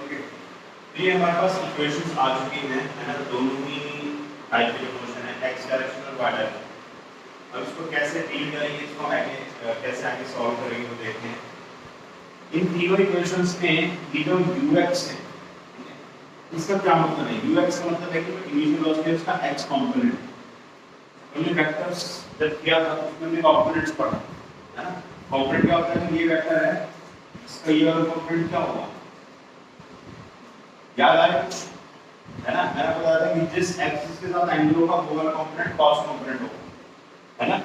Okay, तो ये हमारे पास इक्वेशंस आ चुकी हैं, है ना, दोनों ही टाइप के क्वेश्चन है, एक्स डायरेक्शन और वाई डायरेक्शन। अब इसको कैसे डील करेंगे, इसको आगे कैसे आगे सॉल्व करेंगे वो देखते हैं। इन तीनों इक्वेशंस में ये जो ux है, इसका क्या मतलब है? ux का मतलब है कि इनिशियल वेलोसिटी उसका x कंपोनेंट। हमने वेक्टर्स जब किया था उसमें हमने कंपोनेंट्स पढ़ा, है ना। कंपोनेंट क्या होता है? ये वेक्टर है, इसका ये वाला कंपोनेंट क्या होगा, याद आया है ना। मैंने बताया था कि जिस एक्सिस के साथ एंगल होगा वो वाला कंपोनेंट कॉस कंपोनेंट होगा, है ना।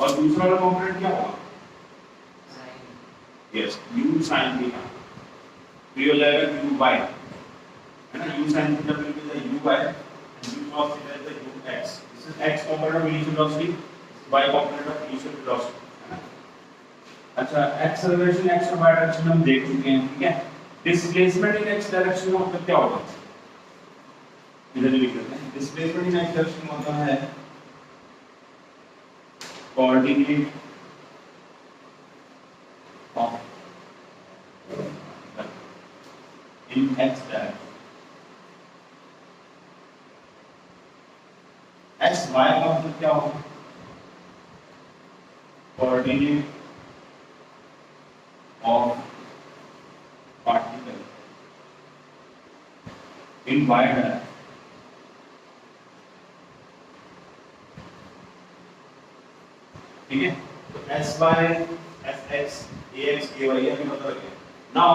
और दूसरा वाला कंपोनेंट क्या होगा? Yes, u sin theta. तो ये हो जाएगा u y, है ना। u sin theta will be the u y and u cos theta is the u x. This is x component of initial velocity, y component of initial velocity, है ना। अच्छा, acceleration x और y direction हम देख चुके हैं, ठीक है। डिस्प्लेसमेंट इन x डायरेक्शन का मतलब क्या होगा? इधर लिख लेते हैं। डिस्प्लेसमेंट इन x डायरेक्शन का मतलब है coordinate of in x direction. x y का मतलब क्या होगा? Coordinate of particle in y direction. ठीक है, तो sy fx ax ay ये पता लग गया। Now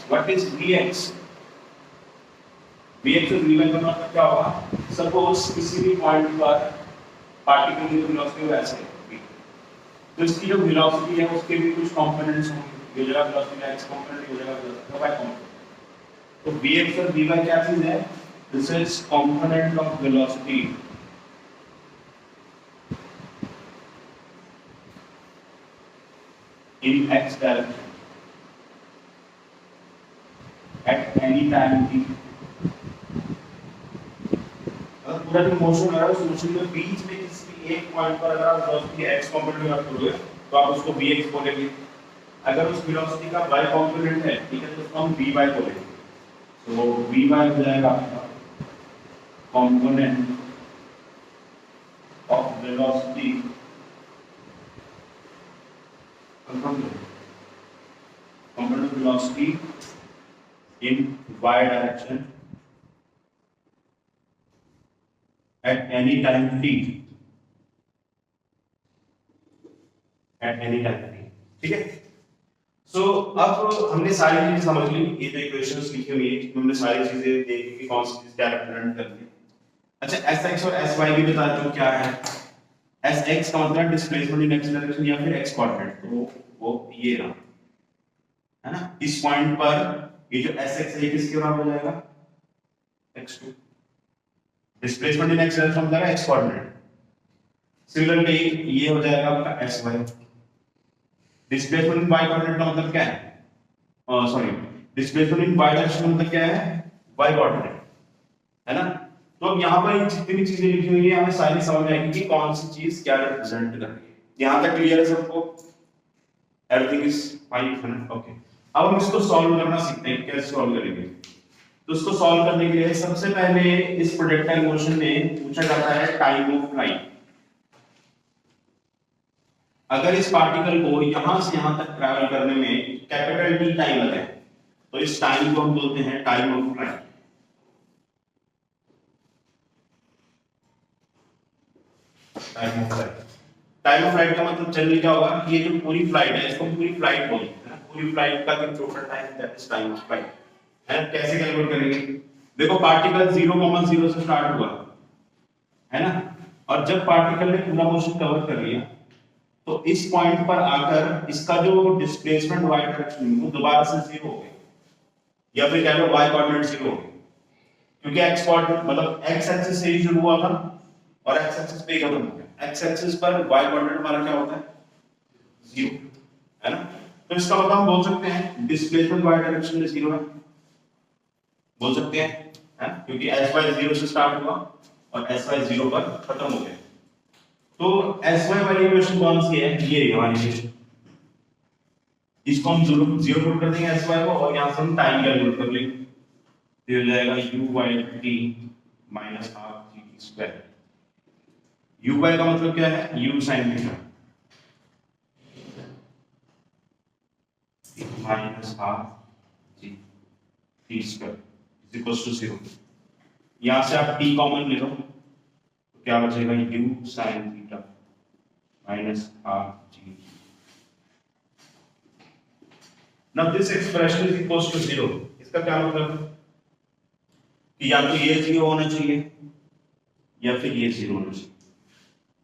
what is vx? vx और vy का मतलब क्या होगा? सपोज किसी भी पॉइंट पर पार्टिकल की वेलोसिटी वैसे है, तो इसकी जो वेलोसिटी है उसके भी कुछ कंपोनेंट्स होंगे। ये जगह वेलोसिटी का x कंपोनेंट, ये जगह वेलोसिटी का y कंपोनेंट। तो vx और vy क्या चीज है? This is component of velocity in x direction at any time t। अगर पूरा जो मोशन है उस मोशन में बीच में किसी एक पॉइंट पर अगर आप वेलोसिटी x कंपोनेंट में रख दोगे तो आप उसको vx बोलेंगे। अगर उस वेलोसिटी का y कंपोनेंट है, ठीक है, तो उसको हम vy बोलेंगे। तो vy हो जाएगा आपका component of velocity, component of velocity in y direction at any time t, at any time t। ठीक है, सो अब हमने सारी चीजें समझ ली। ये जो इक्वेशंस लिखी हुई है हमने सारी चीजें देखी कि कौन सी चीज क्या रिप्रेजेंट करती है। अच्छा, sx और sy भी बता दो क्या है। sx का मतलब डिस्प्लेसमेंट इन x डायरेक्शन या फिर x कोऑर्डिनेट, तो वो ये रहा, है ना। इस पॉइंट पर ये जो sx है ये किसके बराबर हो जाएगा? x2। Displacement in x direction मतलब है x कोऑर्डिनेट। सिमिलरली ये हो जाएगा आपका sy। Displacement in y coordinate का मतलब क्या है? Sorry, displacement in y direction का मतलब क्या है? y कोऑर्डिनेट, है ना। तो अब यहाँ पर जितनी भी चीजें लिखी हुई है हमें सारी समझ आएगी कि कौन सी चीज क्या रिप्रेजेंट कर रही है। यहाँ तक क्लियर है सबको? एवरीथिंग इज फाइन, है ना। ओके, अब हम इसको सॉल्व करना सीखते हैं, कैसे सॉल्व करेंगे। तो इसको सॉल्व करने के लिए सबसे पहले इस प्रोजेक्टाइल मोशन में पूछा जाता है टाइम ऑफ फ्लाइट। अगर इस पार्टिकल को यहां से यहां तक ट्रैवल करने में कैपिटल टी टाइम लगे तो इस टाइम को हम बोलते हैं time of flight. Time of flight, time of flight का मतलब जनरली क्या होगा कि ये जो पूरी फ्लाइट है इसको पूरी फ्लाइट बोलते हैं, पूरी फ्लाइट का जो total time that is time of flight, है। कैसे कैलकुलेट करेंगे? देखो, पार्टिकल 0,0 से स्टार्ट हुआ, है ना, और जब पार्टिकल ने पूरा मोशन कवर कर लिया तो इस पॉइंट पर आकर इसका जो डिस्प्लेसमेंट y डायरेक्शन में वो दोबारा से 0 हो गया, या फिर कह लो y कोऑर्डिनेट 0 हो गया, क्योंकि x कोऑर्डिनेट मतलब x एक्सिस से ही शुरू हुआ था और x एक्सिस पे ही खत्म हो गया। x एक्सिस पर y कोऑर्डिनेट हमारा क्या होता है? 0, है ना। तो इसका मतलब हम बोल सकते हैं डिस्प्लेसमेंट y डायरेक्शन में 0 है, बोल सकते हैं, है, क्योंकि sy 0 से स्टार्ट हुआ और sy 0 पर खत्म हो गया। तो sy वाली इक्वेशन कौन सी है? ये वाली इक्वेशन। इसको हम जीरो जीरो पुट कर देंगे एस वाई को और यहाँ से हम टाइम कैलकुलेट कर लेंगे, तो हो जाएगा u by t minus half g t square. U by का मतलब क्या है, u sine theta minus half g t square is equal to 0। यहाँ से आप टी कॉमन ले लो तो क्या बचेगा, u sine theta minus half g. Now this expression is equals to 0। इसका क्या मतलब कि या तो ये 0 होना चाहिए या फिर ये 0 होना चाहिए।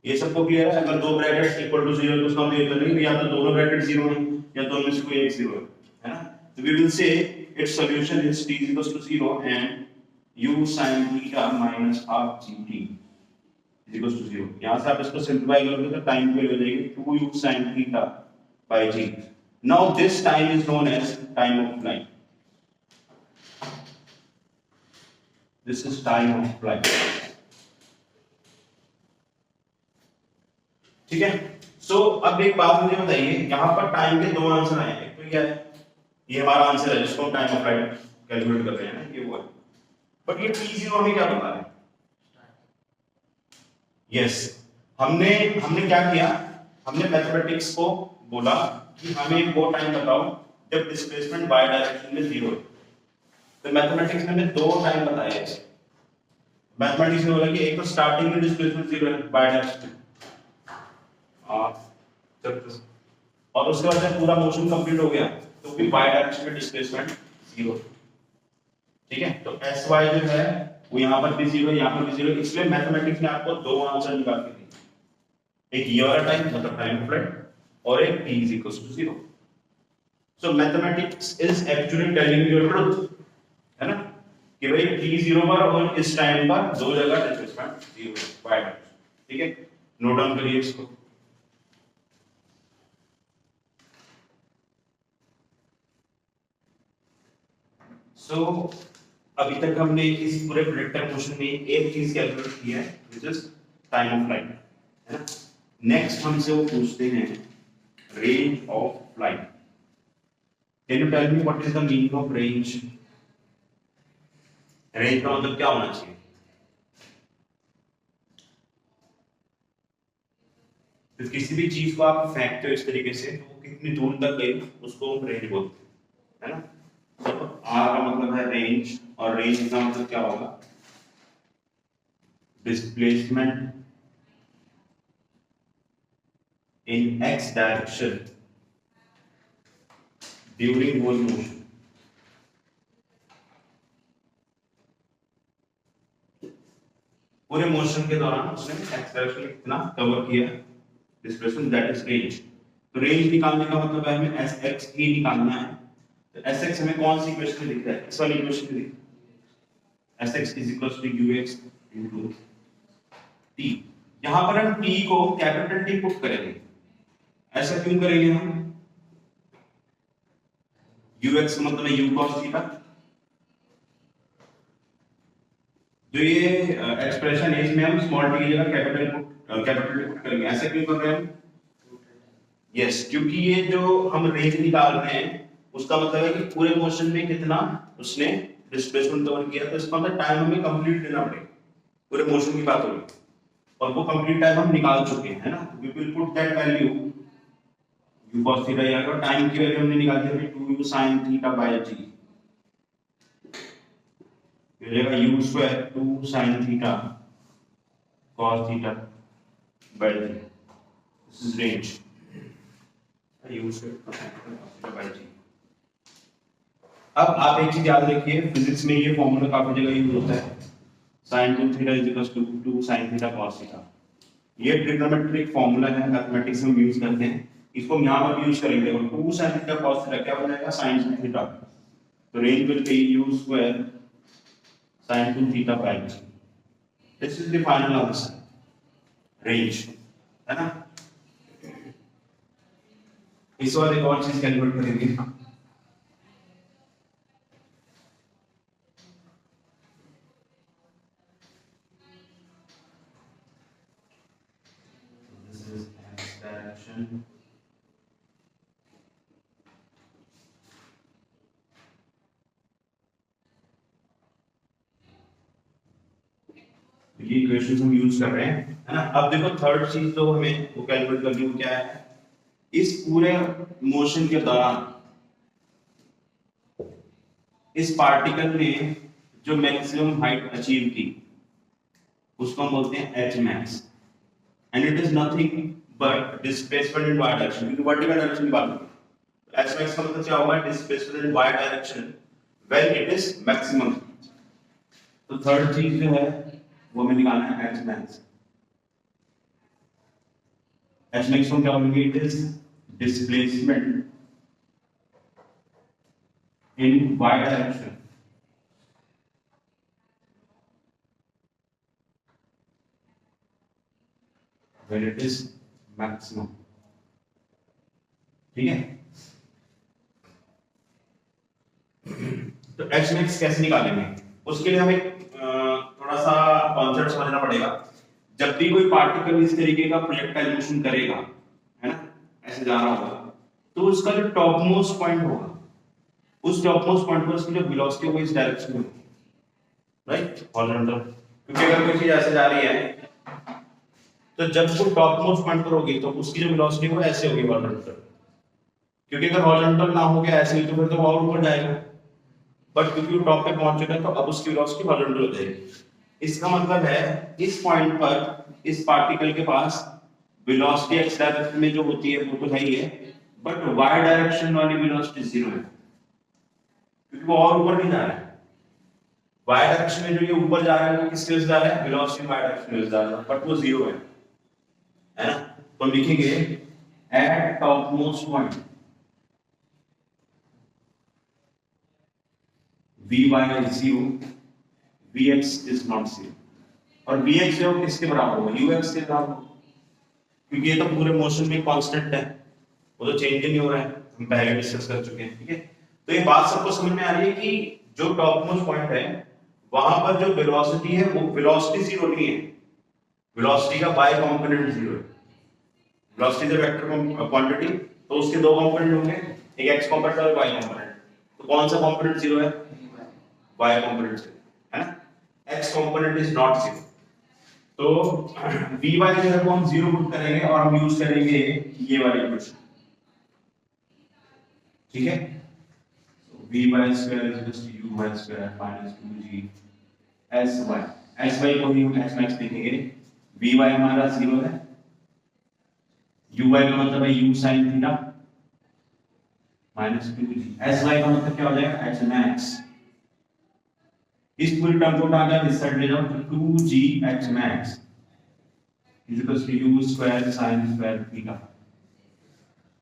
ये सबको क्लियर है? अगर दो ब्रैकेट्स इक्वल टू 0 तो उसका मतलब ये तो नहीं कि या तो दोनों ब्रैकेट 0 हैं या दोनों में से कोई एक 0 है ना? तो we will say its solution is t is equals to 0 and u sin theta minus half gt is equals to 0। यहाँ से आप इसको सिंप्लीफाई करोगे तो टाइम की वैल्यू हो जाएगी 2u sin theta by g। Now this time is known as time of flight। This is time of flight। ठीक है। सो अब एक बात मुझे बताइए, यहाँ पर टाइम के दो आंसर आए हैं। एक तो क्या है, ये हमारा आंसर है जिसको हम टाइम ऑफ फ्लाइट कैलकुलेट कर रहे हैं ना, ये वो है। बट ये t0 हमें क्या बता रहा है? यस, हमने हमने क्या किया, हमने मैथमेटिक्स को बोला कि हमें वो टाइम बताओ जब डिस्प्लेसमेंट y डायरेक्शन में 0 है। तो मैथमेटिक्स ने हमें दो टाइम बताए हैं। मैथमेटिक्स ने बोला कि एक तो स्टार्टिंग में डिस्प्लेसमेंट 0 है y डायरेक्शन और उसके बाद जब पूरा मोशन कंप्लीट हो गया तो फिर y डायरेक्शन में डिस्प्लेसमेंट 0। ठीक है, तो एस वाई जो है वो यहाँ पर भी 0 है, यहाँ पर भी 0 है। इसलिए मैथमेटिक्स ने आपको दो आंसर निकाल के दिए, एक ये वाला टाइम मतलब टाइम ऑफ फ्लाइट और एक t is equals to 0। So mathematics is actually telling you truth, है ना, कि भाई t0 पर और इस टाइम पर दो जगह डिस्प्लेसमेंट 0 है y डायरेक्शन। ठीक है, नोट डाउन करिए इसको। सो अभी तक हमने इस पूरे प्रेडिक्टर क्वेश्चन में एक चीज कैलकुलेट की है which is time of flight, है ना। नेक्स्ट हमसे वो पूछते हैं range of flight. Can you tell me what is the meaning of range? Range का मतलब क्या होना चाहिए? तो किसी भी चीज को आप फेंकते हो इस तरीके से तो वो कितनी दूर तक गई उसको हम रेंज बोलते हैं, है ना। तो आर का मतलब है रेंज और रेंज का मतलब क्या होगा, displacement in x direction during whole motion। पूरे मोशन के दौरान उसने x डायरेक्शन में कितना कवर किया डिस्प्लेसमेंट, दैट इज रेंज। तो रेंज निकालने का मतलब है हमें sx ही निकालना है। तो sx हमें कौन सी इक्वेशन में दिख रहा है? इस वाली इक्वेशन में दिख रहा है sx is equals to ux into t। यहां पर हम t को कैपिटल T पुट करेंगे। ऐसा क्यों करेंगे हम? ux मतलब है u cos थीटा। जो ये एक्सप्रेशन है इसमें हम स्मॉल t की जगह कैपिटल पुट करेंगे। ऐसा क्यों कर रहे हैं हम? यस, क्योंकि ये जो हम रेंज निकाल रहे हैं उसका मतलब है कि पूरे मोशन में कितना उसने डिस्प्लेसमेंट कवर किया। तो इसका मतलब टाइम हमें कंप्लीट लेना पड़ेगा, पूरे मोशन की बात होगी और वो कंप्लीट टाइम हम निकाल चुके हैं, है ना। We will put that value u cos theta या टाइम की वैल्यू हमने निकाल दी 2u sin theta by g। ये हो जाएगा u square 2 sin theta cos theta by g। This is range u square cos theta by g। अब आप एक चीज याद रखिए, फिजिक्स में ये फॉर्मूला काफी जगह यूज होता है, sin 2 theta is equal to 2 sin theta cos theta. ये ट्रिग्नोमेट्रिक फॉर्मूला है, मैथमेटिक्स में यूज करते हैं, इसको हम यहां पर यूज करेंगे। और 2 sin थीटा cos थीटा क्या बनेगा? sin 2 theta. तो range will be u square sin 2 theta by g। This is the final answer, range, है ना। इस बार एक और चीज कैलकुलेट करेंगे। This is x direction तो ये इक्वेशन हम यूज कर रहे हैं, है ना। अब देखो थर्ड चीज जो हमें वो कैलकुलेट करनी है क्या है, इस पूरे मोशन के दौरान इस पार्टिकल ने जो मैक्सिमम हाइट अचीव की उसको हम बोलते हैं h max, and it is nothing but displacement in y direction, क्योंकि वर्टिकल डायरेक्शन की बात करें तो एच मैक्स का मतलब क्या होगा, displacement in y direction when it is maximum. तो थर्ड चीज जो है वो हमें निकालना है एच मैक्स। एच मैक्स को क्या बोलेंगे, it is displacement in y direction when it is maximum, ठीक है। तो एच मैक्स कैसे निकालेंगे, उसके लिए हमें थोड़ा सा कॉन्सेप्ट समझना पड़ेगा। जब भी कोई पार्टिकल इस तरीके का प्रोजेक्टाइल मोशन करेगा, है ना, ऐसे जा रहा होगा, तो उसका जो टॉप मोस्ट पॉइंट होगा, उस टॉप मोस्ट पॉइंट पर उसकी जो वेलोसिटी होगी इस डायरेक्शन में, राइट, हॉरिजॉन्टल। क्योंकि अगर कोई चीज ऐसे जा रही है तो जब वो टॉप मोस्ट पॉइंट पर होगी तो उसकी जो वेलोसिटी वो ऐसे होगी हॉरिजॉन्टल, क्योंकि अगर हॉरिजॉन्टल ना हो गया ऐसे ही तो फिर तो और ऊपर जाएगा, बट क्योंकि वो टॉप पे पहुंच चुका है तो अब उसकी वेलोसिटी हॉरिजॉन्टल हो जाएगी। इसका मतलब है इस पॉइंट पर इस पार्टिकल के पास वेलोसिटी एक्स डायरेक्शन में जो होती है वो तो है ही है, बट वाई डायरेक्शन वाली वेलोसिटी जीरो है, क्योंकि वो और ऊपर नहीं जा रहा है। वाई डायरेक्शन में जो ये ऊपर जा रहा है वो किसके वजह से जा रहा है, वेलोसिटी वाई डायरेक्शन में जा रहा है, बट वो जीरो है ना। तो लिखेंगे eight top most point vy is 0, vx is not 0, और vx जो किसके बराबर होगा, ux के बराबर होगा, क्योंकि ये तो पूरे मोशन में कांस्टेंट है, वो तो चेंज ही नहीं हो रहा है, हम पहले डिस्कस कर चुके हैं, ठीक है। तो ये बात सबको समझ में आ रही है कि जो टॉप मोस्ट पॉइंट है वहां पर जो वेलोसिटी है वो वेलोसिटी जीरो नहीं है, वेलोसिटी का y कंपोनेंट जीरो है। Velocity is a vector quantity, तो उसके दो कंपोनेंट होंगे, एक x कंपोनेंट और y कंपोनेंट। तो कौन सा कंपोनेंट जीरो है, y कंपोनेंट से, है ना, x component is not zero. तो vy जो है वो हम जीरो पुट करेंगे और हम यूज करेंगे ये वाली इक्वेशन, ठीक है। तो vy square is equal to uy square minus 2g sy को भी हम h मैक्स लिखेंगे। vy हमारा जीरो है, uy का मतलब है u sin theta minus 2g, sy का मतलब क्या हो जाएगा, h मैक्स। इस पूरी टर्म को उठा कर इस साइड ले जाओ तो 2g h max is equal to u square sin square theta,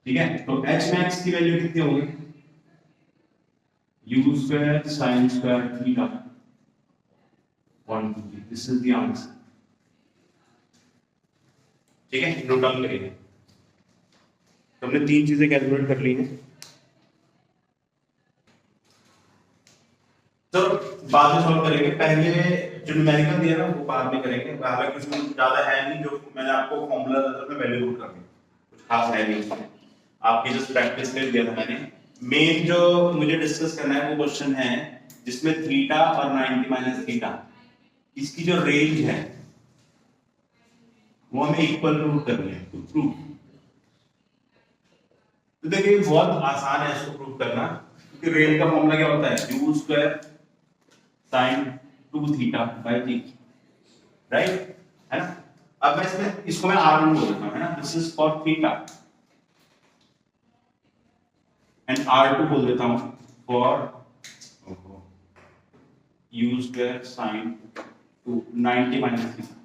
ठीक है। तो h max की वैल्यू कितनी होगी, u square sin square theta 120, this is the answer, ठीक है। नोट डाउन करिए, तो हमने तीन चीजें कैलकुलेट कर ली हैं। तो बाद में सॉल्व करेंगे, पहले जो न्यूमेरिकल दिया ना वो बाद में करेंगे, हालांकि उसमें ज्यादा है नहीं, जो मैंने आपको फॉर्मूला में वैल्यू पुट कर दी, कुछ खास है नहीं उसमें, आपकी जस्ट प्रैक्टिस के लिए दिया था मैंने। मेन जो मुझे डिस्कस करना है वो क्वेश्चन है जिसमें थीटा और 90 माइनस थीटा इसकी जो रेंज है वो हमें इक्वल प्रूव करनी है, तो प्रूव। तो देखिए बहुत आसान है इसको प्रूव करना, क्योंकि रेंज का फॉर्मूला क्या होता है, u square sin 2 theta bye t, right, है ना। अब मैं इसको मैं r1 बोल देता हूं, है ना, this is for theta, and r2 बोल देता हूं for u square sin 2 90 minus theta.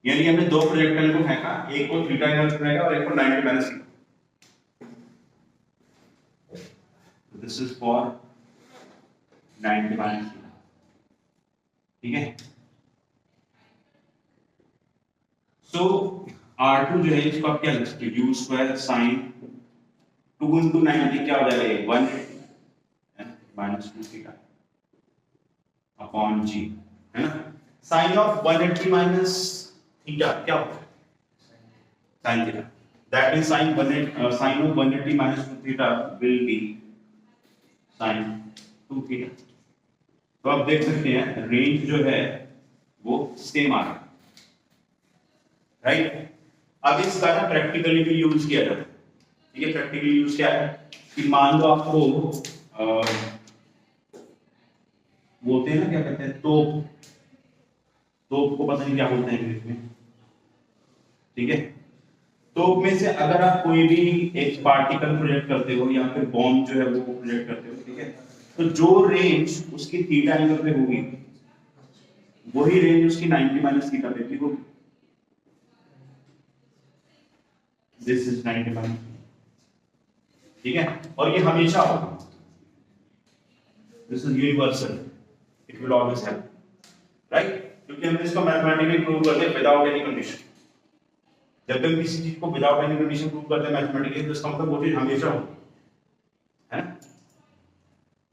यानी हमने दो प्रोजेक्टाइल को फेंका, एक को थीटा एंगल से फेंका और एक को 90 minus theta. This is for 90 minus theta, ठीक है। सो r2 जो है इसको आप क्या लिख सकते हो, u स्क्वायर sin 2 into 90 क्या हो जाएगा, 1 माइनस 2 थीटा अपॉन g, है ना। sin ऑफ 180 माइनस थीटा क्या होता है, sin theta, that means sin of 180 minus 2 theta will be sin 2 theta। तो आप देख सकते हैं रेंज जो है वो सेम आ रहा है, राइट। अब इसका ना प्रैक्टिकली भी यूज किया जाता है, ठीक है। प्रैक्टिकली यूज क्या है कि मान लो आपको बोलते हैं ना, क्या कहते हैं, तोप, तोप को पता नहीं क्या बोलते हैं इंग्लिश में, ठीक है। तोप में से अगर आप कोई भी एक पार्टिकल प्रोजेक्ट करते हो या फिर बॉम्ब जो है वो प्रोजेक्ट करते हो, ठीक है, तो जो रेंज उसकी थीटा एंगल पे होगी वही रेंज उसकी 90 माइनस थीटा पे भी होगी। दिस इज 90 माइनस, ठीक है, और ये हमेशा होगा, this is universal, it will always happen, right. क्योंकि हमने इसको मैथमेटिकली प्रूव करते हैं विदाउट एनी कंडीशन। जब हम किसी चीज को विदाउट एनी कंडीशन प्रूव करते हैं मैथमेटिकली, तो इसका मतलब वो चीज हमेशा होगी, है ना,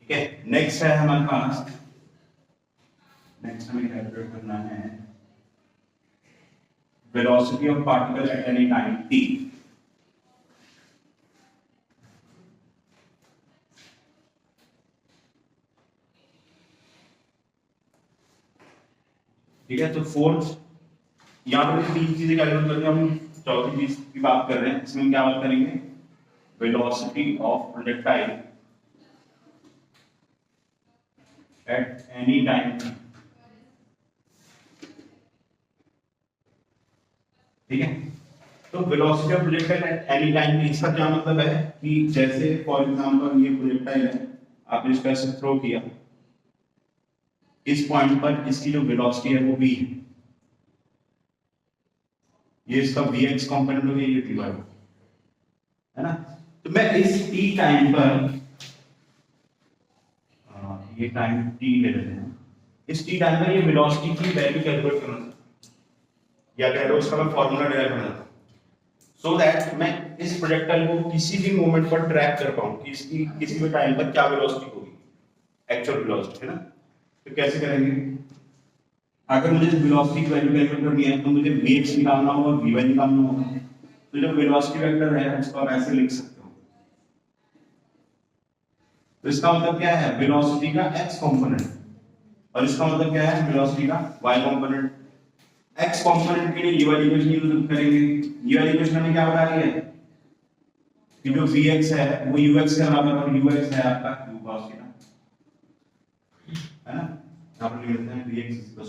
ठीक है। नेक्स्ट है हमारे पास, नेक्स्ट हमें कैलकुलेट करना है velocity of particle at any time t, ठीक है। तो फोर्थ, यहाँ पर तीन चीजें कैलकुलेट करके हम चौथी चीज की बात कर रहे हैं, इसमें क्या बात करेंगे, velocity of projectile at any time, ठीक है। तो velocity of projectile at any time, इसका क्या मतलब है कि जैसे फॉर एग्जांपल ये प्रोजेक्टाइल है, आपने इसको ऐसे थ्रो किया, इस पॉइंट पर इसकी जो वेलोसिटी है वो v है, ये इसका vx कंपोनेंट हो गया, ये vy है ना। तो मैं इस t टाइम पर, ये टाइम t ले लेते हैं, इस t टाइम पर ये वेलोसिटी की वैल्यू कैलकुलेट करना था, या कह लो इसका मैं फार्मूला डिराइव करना था, सो दैट मैं इस प्रोजेक्टाइल को किसी भी मोमेंट पर ट्रैक कर पाऊं कि इसकी किसी भी टाइम पर क्या वेलोसिटी होगी, एक्चुअल वेलोसिटी, है ना। तो कैसे करेंगे, अगर मुझे वेलोसिटी की वैल्यू कैलकुलेट करनी है तो मुझे vx निकालना होगा और vy निकालना होगा। तो जो वेलोसिटी वेक्टर है उसको आप ऐसे लिख सकते हो, तो इसका मतलब क्या है, वेलोसिटी का x कंपोनेंट, और इसका मतलब क्या है, वेलोसिटी का y कंपोनेंट। x कंपोनेंट के लिए ये वाली इक्वेशन यूज करेंगे, ये वाली इक्वेशन में क्या बता रही है कि जो vx है वो ux के बराबर और ux है आपका u cos थीटा, है ना। यहाँ पर लिख देते हैं vx ux,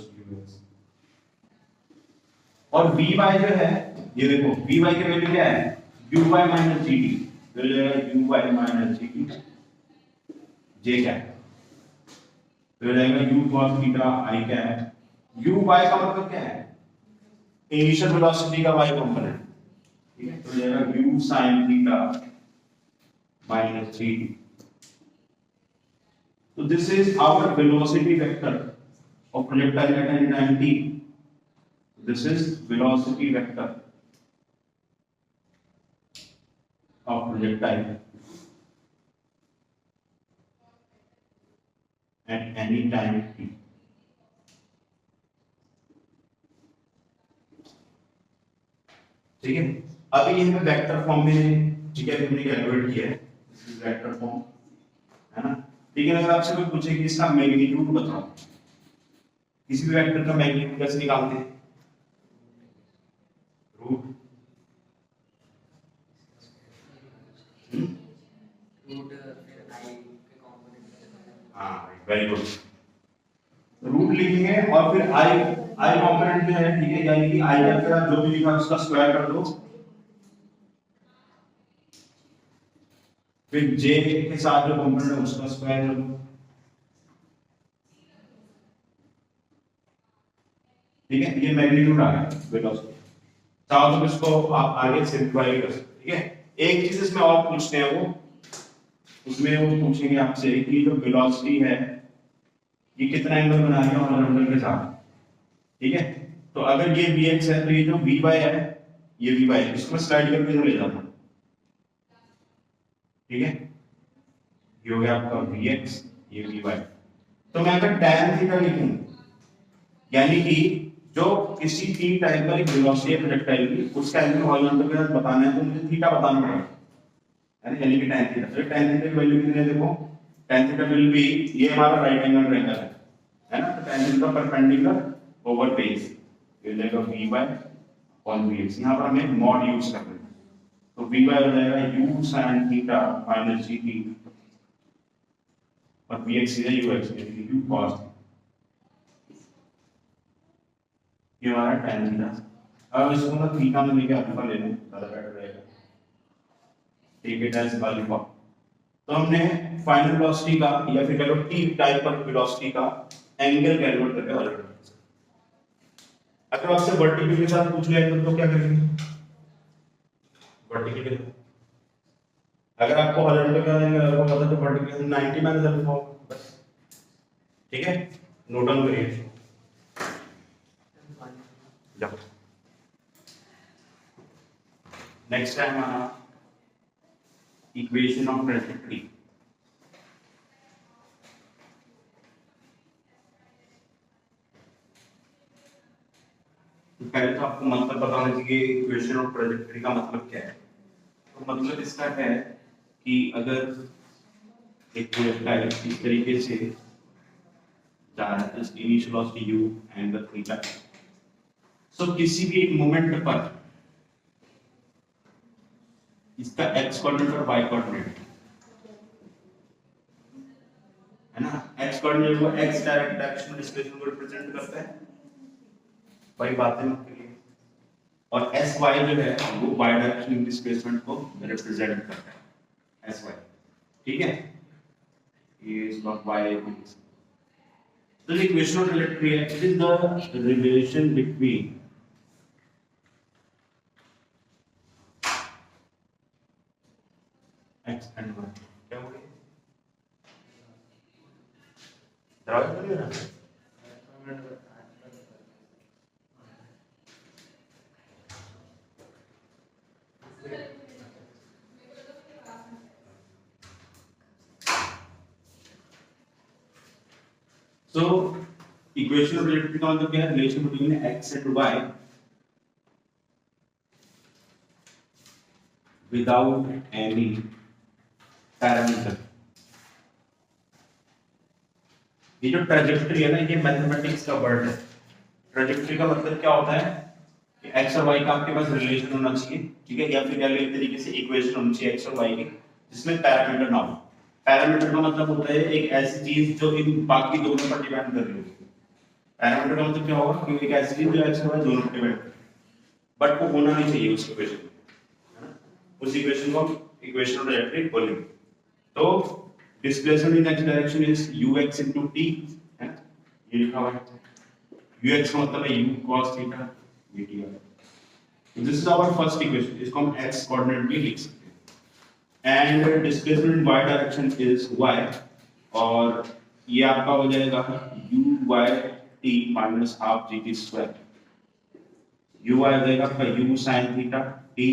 और vy जो है, ये देखो vy की वैल्यू क्या है, uy माइनस gt, तो हो जाएगा uy माइनस gt, j क्या है, तो हो जाएगा u cos थीटा i क्या है, uy का मतलब क्या है, इनिशियल वेलोसिटी का y कंपोनेंट, ठीक है, तो हो जाएगा u sin theta minus gt। तो this is our velocity vector of projectile at any time t, this is velocity vector of projectile at any time t, ठीक है। अभी ये हमें वेक्टर फॉर्म में, ठीक है, हमने कैलकुलेट किया है, दिस इज वेक्टर फॉर्म, है ना। लेकिन अगर आपसे कोई पूछे कि इसका मैग्नीट्यूड बताओ, किसी भी वेक्टर का मैग्नीट्यूड कैसे निकालते हैं, रूट, हाँ वेरी गुड, रूट लिखेंगे और फिर आई कंपोनेंट जो है, ठीक है, यानी कि आई का फिर आप जो भी लिखा उसका स्क्वायर कर दो, फिर जे के साथ जो कंपोनेंट है उसका स्क्वायर कर दो, ठीक है। ये मैग्नीट्यूड आ गया वेलोसिटी, चाहो तो इसको आप आगे सिंप्लीफाई कर सकते, ठीक है। एक चीज इसमें और पूछते हैं, वो उसमें वो पूछेंगे आपसे कि जो वेलोसिटी है ये कितना एंगल बना रही है हॉरिजॉन्टल के साथ, ठीक है। तो अगर ये vx है तो ये जो vy है, ये vy है, इसको स्लाइड करके इधर ले जाता हूं, ठीक है, ये हो गया आपका vx, ये vy। तो मैं अगर tan थीटा लिखूं, यानी कि जो किसी t टाइम पर एक वेलोसिटी है प्रोजेक्टाइल की, उसका एंगल हॉरिजॉन्टल के साथ बताना है तो मुझे थीटा बताना पड़ेगा, यानी कि tan थीटा। तो tan थीटा की वैल्यू कितनी है, देखो tan थीटा विल बी, ये हमारा राइट एंगल ट्रायंगल है ना, तो tan theta perpendicular over base ये हो जाएगा v by upon v x. यहाँ पर हमें मॉड यूज करना है, तो वी बाय हो जाएगा u sine theta minus g t और v x u x u cos, ये हमारा tan थीटा। अब इसको मैं थीटा में लेके अल्फा ले लूं, ज्यादा बेटर रहेगा। ठीक है, tan अल्फा। तो हमने फाइनल वेलोसिटी का या फिर कह लो टी टाइम पर वेलोसिटी का एंगल कैलकुलेट करके हल करना है। अगर आपसे वर्टिकल के साथ पूछ लिया तो क्या करेंगे? वर्टिकल के अगर आपको हॉरिजॉन्टल का आपको पता तो वर्टिकल 90 माइनस अल्फा होगा बस। ठीक है, नोट डाउन करिए। जाओ नेक्स्ट टाइम हमारा इक्वेशन ऑफ ट्रेजेक्टरी। पहले तो आपको मतलब बताना चाहिए इक्वेशन ऑफ ट्रेजेक्टरी का मतलब क्या है। तो मतलब इसका है कि अगर एक प्रोजेक्टाइल इस तरीके से जा रहा है, initial velocity u angle theta, so किसी भी एक मोमेंट पर इसका x कोऑर्डिनेट और y कोऑर्डिनेट है ना, x कोऑर्डिनेट को x डायरेक्शन में डिस्प्लेसमेंट को रिप्रेजेंट करता है, वही बातें मत करिए, और sy जो है वो y डायरेक्शन में डिस्प्लेसमेंट को रिप्रेजेंट करता है, sy। ठीक है, ये इज नॉट y। तो the equation of trajectory है, it is the relation between x and y। क्या हो गया? दरवाजा खोल लेना। So equation of trajectory का मतलब क्या है? Relation between x and y without any parameter। ये जो ट्रैजेक्टरी है ना, ये मैथमेटिक्स का वर्ड है। ट्रैजेक्टरी का मतलब क्या होता है कि x और y का आपके पास रिलेशन होना चाहिए, ठीक है, या फिर क्या एक तरीके से इक्वेशन होनी चाहिए x और y की जिसमें पैरामीटर ना हो। पैरामीटर का मतलब होता है एक ऐसी चीज जो इन बाकी दोनों पर डिपेंड कर रही हो। पैरामीटर का मतलब क्या होगा कि एक ऐसी चीज जो x और y दोनों पर डिपेंड करे, बट वो होना नहीं चाहिए उस इक्वेशन में। उस इक्वेशन को इक्वेशन ऑफ ट्रैजेक्टरी बोलेंगे। तो displacement in x direction is ux into t है, ये लिखा हुआ है। ux का मतलब है u cos theta dt है। तो this is our first equation, इसको हम x कोऑर्डिनेट भी लिख सकते हैं। And displacement in y direction is y, और ये आपका हो जाएगा u t minus half gt square। u हो जाएगा आपका u sin theta t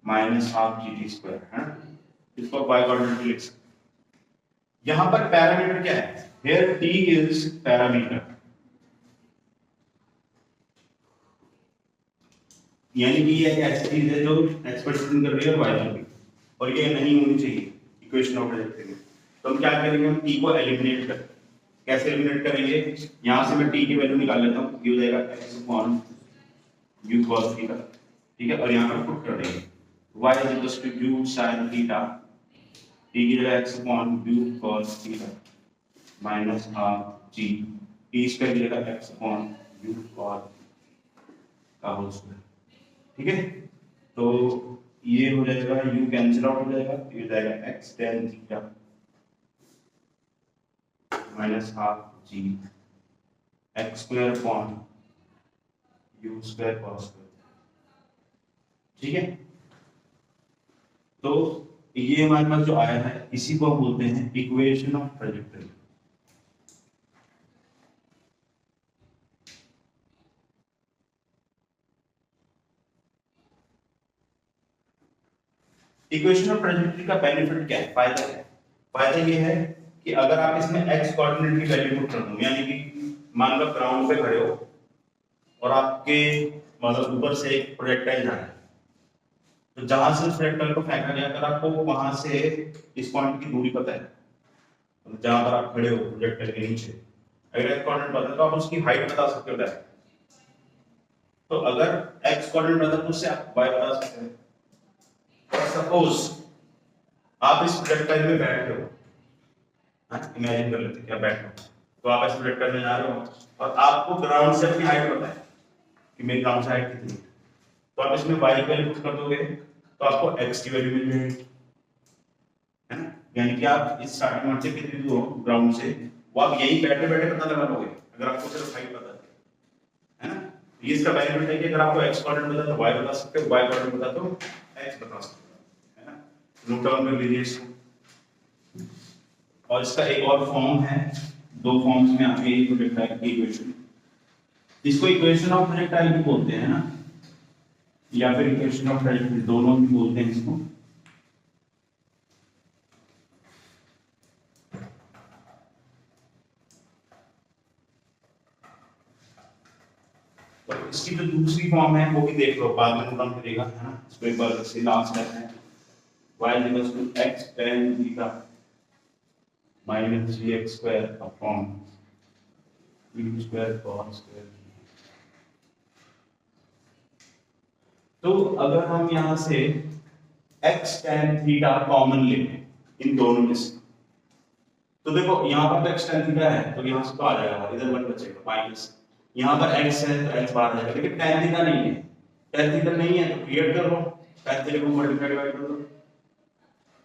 minus half gt square है, इसको y कोऑर्डिनेट लिख सकते हैं। यहां पर पैरामीटर क्या है? Here t is पैरामीटर, यानी कि ये एक ऐसी चीज है जो x पर डिपेंड कर रही है और y पर भी, और ये नहीं होनी चाहिए इक्वेशन ऑफ ट्रैजेक्टरी में। तो हम क्या करेंगे? हम t को एलिमिनेट करेंगे। कैसे एलिमिनेट करेंगे? यहां से मैं t की वैल्यू निकाल लेता हूं, ये हो जाएगा x upon u cos theta, ठीक है, और यहां पर पुट कर देंगे y is equal to u sin theta, t की जगह x upon u cos theta minus half g, t square की जगह x upon u cos का होल स्क्वायर। ठीक है, तो ये हो जाएगा u कैंसिल आउट हो जाएगा, ये हो जाएगा x tan theta minus half g x square upon u square cos square. ठीक है, तो ये हमारे पास जो आया है इसी को हम बोलते हैं equation of trajectory. Equation of trajectory का बेनिफिट क्या है, फायदा क्या है? फायदा ये है कि अगर आप इसमें x कोऑर्डिनेट की वैल्यू पुट कर दो, यानी कि मान लो ग्राउंड पे खड़े हो और आपके मतलब ऊपर से एक प्रोजेक्टाइल जा रहा है, तो जहां से उस प्रोजेक्टाइल को फेंका गया, अगर आपको वहां से इस पॉइंट की दूरी पता है, तो जहां पर आप खड़े हो प्रोजेक्टाइल के नीचे, अगर x कोऑर्डिनेट पता है तो आप उसकी हाइट बता सकते हो डायरेक्ट। तो अगर x कोऑर्डिनेट पता है तो उससे आप y बता सकते हैं। और सपोज आप इस प्रोजेक्टाइल में बैठ रहे हो, इमेजिन कर लेते हैं क्या बैठ रहे हो, तो आप इस प्रोजेक्टाइल में जा रहे हो और आपको ग्राउंड से अपनी हाइट पता है कि मेरी ग्राउंड से हाइट कितनी है, तो आप इसमें y की वैल्यू पुट कर दोगे तो आपको x की वैल्यू मिल जाएगी, है ना। यानी कि आप इस स्टार्टिंग पॉइंट से कितनी दूर हो ग्राउंड से, वो आप यही बैठे बैठे पता लगा लोगे अगर आपको सिर्फ हाइट पता है ना। ये इसका बेनिफिट है कि अगर आपको x कोऑर्डिनेट पता तो y बता सकते हो, y कोऑर्डिनेट पता तो x बता सकते हो, है ना। नोट डाउन कर लीजिए इसको। और इसका एक और फॉर्म है, दो फॉर्म्स में आती है प्रोजेक्टाइल की इक्वेशन। इसको इक्वेशन ऑफ प्रोजेक्टाइल भी बोलते हैं ना, या फिर इक्वेशन ऑफ ट्रेजेक्टरी, दोनों भी बोलते हैं इसको। और इसकी जो दूसरी फॉर्म है वो भी देख लो, बाद में नोट डाउन करेगा, है ना। इसको एक बार से लास्ट स्टेप है y = x tan theta minus gx² upon u² cos²। तो अगर हम यहां से x tan थीटा कॉमन लें इन दोनों में से, तो देखो यहां पर तो x tan थीटा है तो यहां से तो आ जाएगा, इधर 1 बचेगा माइनस, यहां पर x है तो x बाहर जाएगा, लेकिन tan थीटा नहीं है, tan थीटा नहीं है तो क्रिएट कर लो, tan थीटा को मल्टीप्लाई डिवाइड कर दो,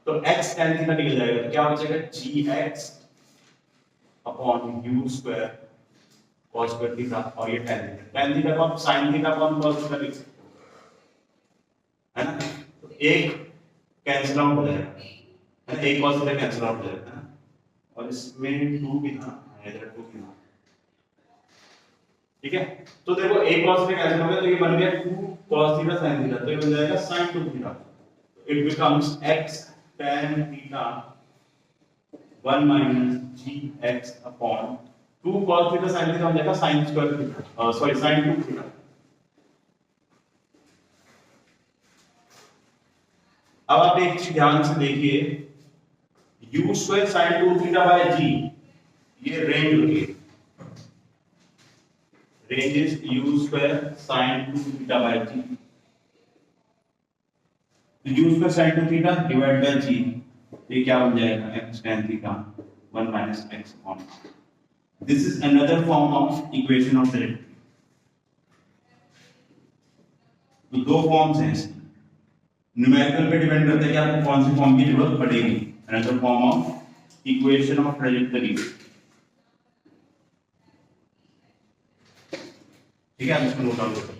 तो x tan थीटा निकल जाएगा, तो क्या बचेगा gx upon u² cos² theta, और ये tan थीटा को आप sin theta upon cos theta लिख सकते हो, है ना। तो एक कैंसिल आउट हो जाएगा, है ना, एक cos थीटा कैंसिल आउट हो जाएगा, है ना। और इसमें 2 भी था, इधर 2 भी था, ठीक है। तो देखो एक cos थीटा कैंसिल हो गया तो ये बन गया 2 cos थीटा sin थीटा, तो ये बन जाएगा sin 2 theta. It becomes x tan theta 1 minus gx upon 2 cos theta sin theta हो जाएगा sin square theta, sorry sin 2 theta. अब आप एक चीज ध्यान से देखिए, u² sin 2 theta by g, ये रेंज होगी, range is u² sin 2 theta by g, तो u² sin 2 theta divide by g, ये क्या बन जाएगा x tan theta 1 minus x upon। This is another form of equation of trajectory। तो दो forms हैं इसकी, न्यूमेरिकल पे डिपेंड करता है कि आपको कौन सी फॉर्म की जरूरत पड़ेगी। Another form of equation of trajectory, ठीक है, आप इसको नोट डाउन करो।